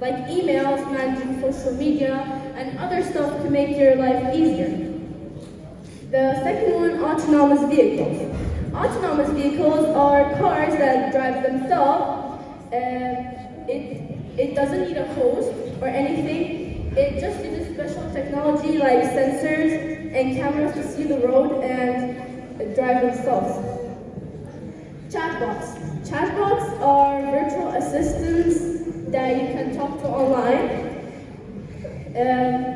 like emails, managing social media, and other stuff to make your life easier. The second one, autonomous vehicles. Autonomous vehicles are cars that drive themselves. It doesn't need a host or anything. It just uses special technology like sensors and cameras to see the road and drive themselves. Chatbots. Chatbots are virtual assistants that you can talk to online.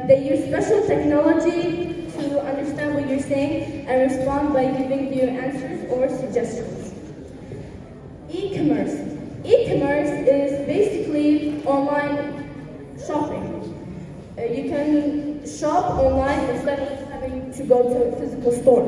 They use special technology to understand what you're saying and respond by giving you answers or suggestions. E-commerce. E-commerce is basically online shopping. You can shop online instead of having to go to a physical store.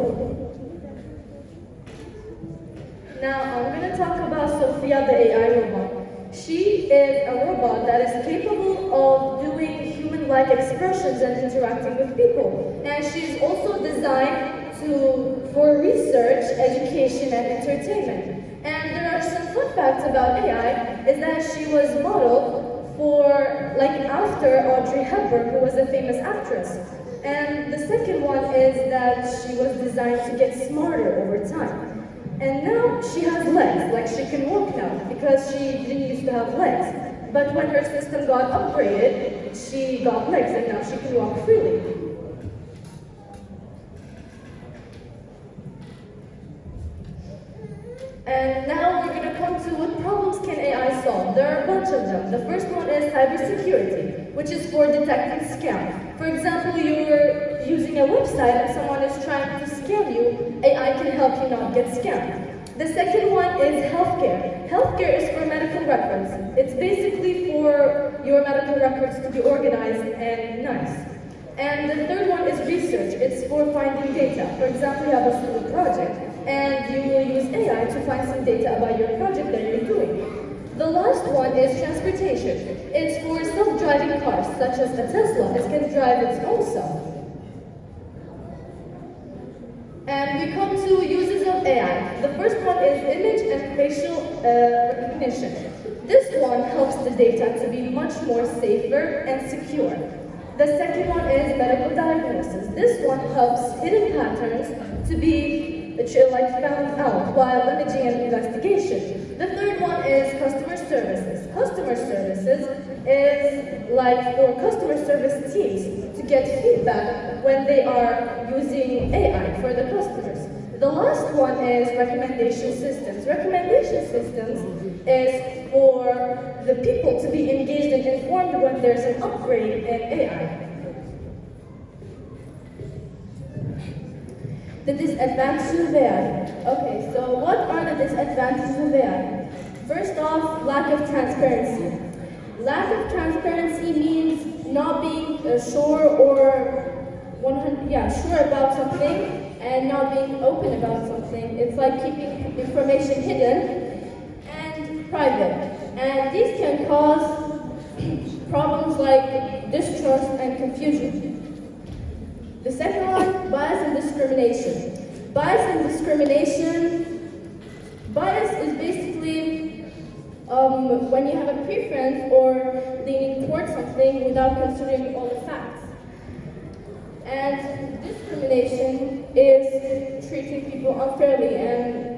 Now I'm going to talk about Sophia the AI robot. She is a robot that is capable of doing human-like expressions and interacting with people. And she's also designed for research, education, and entertainment. And there are some fun facts about AI, is that she was modeled after Audrey Hepburn, who was a famous actress. And the second one is that she was designed to get smarter over time. And now she has legs, like she can walk now, because she didn't used to have legs. But when her system got upgraded, she got legs and now she can walk freely. And now we're going to come to what problems can AI solve. There are a bunch of them. The first one is cybersecurity, which is for detecting scam. For example, you're using a website and someone is trying to scam you, AI can help you not get scammed. The second one is healthcare. Healthcare is for medical records. It's basically for your medical records to be organized and nice. And the third one is research. It's for finding data. For example, you have a school project, and you will use AI to find some data about your project that you're doing. The last one is transportation. It's for self-driving cars, such as a Tesla. It can drive its own self. And we come to uses of AI. The first one is image and facial recognition. This one helps the data to be much more safer and secure. The second one is medical diagnosis. This one helps hidden patterns to be found out while imaging and investigation. The third one is customer services. Customer services is like for customer service teams to get feedback when they are using AI for the customers. The last one is recommendation systems. Recommendation systems is for the people to be engaged and informed when there's an upgrade in AI. The disadvantages of AI. Okay, so what are the disadvantages of AI? First off, lack of transparency. Lack of transparency means not being sure about something and not being open about something. It's like keeping information hidden and private. And these can cause problems like distrust and confusion. The second one, bias and discrimination. Bias and discrimination. Bias is basically when you have a preference or leaning towards something without considering all the facts. And discrimination is treating people unfairly and